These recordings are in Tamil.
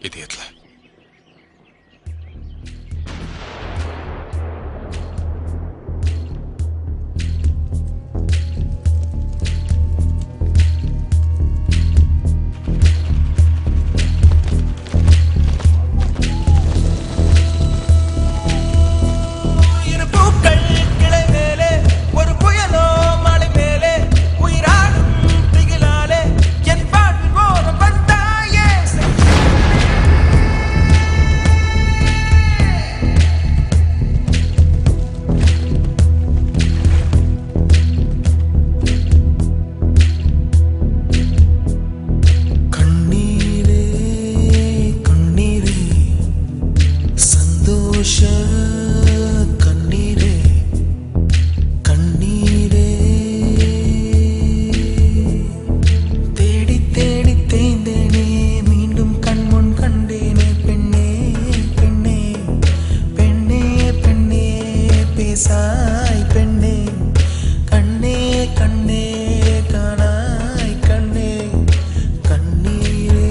இதயத்துல. சாய் பெண்ணே கண்ணே கண்ணே காணாய் கண்ணே கண்ணீரே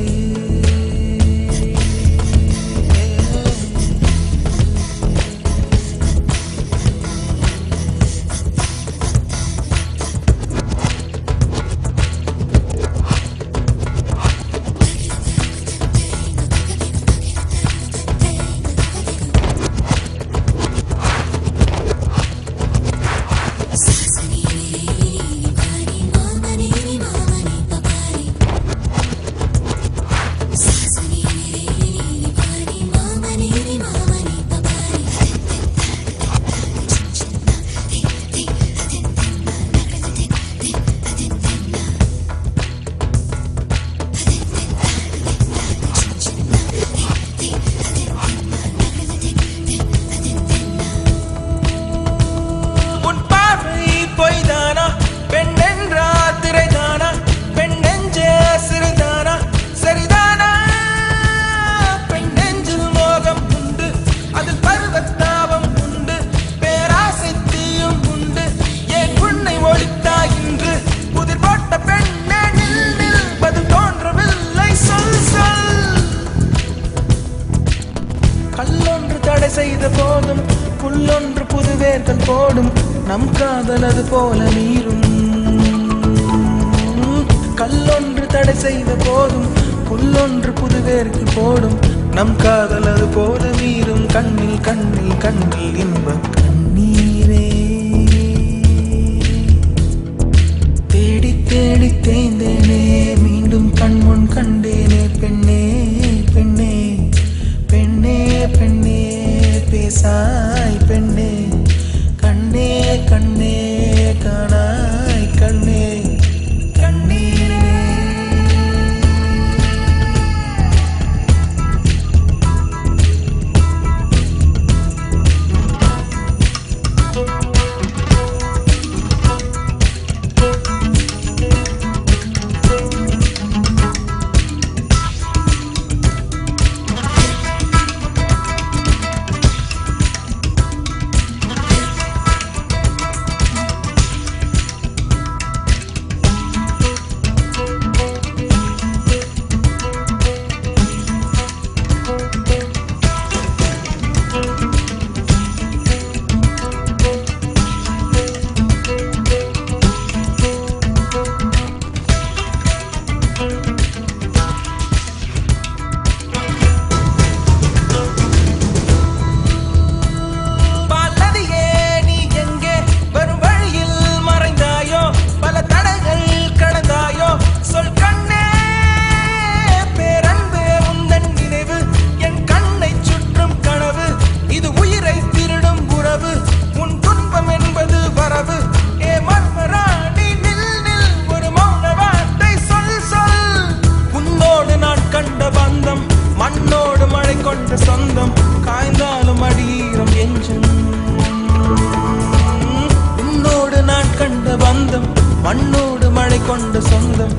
செய்த போதும் புல்லொன்று புதுவேர்கள் போடும் நம் காதல் அது போல நீரும் கல்லொன்று தடை செய்த போதும் புல்லொன்று புதுவேர்கள் போடும் நம் காதல் அது போல நீரும் கண்ணில் கண்ணில் கண்ணில் இன்ப கண்ணீரே தேடி தேடி தேய்ந்தேனே மீண்டும் கண்முன் கண்டேனே பெண்ணே பெண்ணே பெண்ணே பெண்ணே பேசாய் பெண்ணே கண்ணே கண்ணே காணாய் கண்ணே கண்ணீரே மண்ணோடு மழை கொண்ட சொந்தம் காய்ந்தாலும் அடியீரம் எஞ்சும் உன்னோடு நான் கண்ட பந்தம் மண்ணோடு மழை கொண்ட சொந்தம்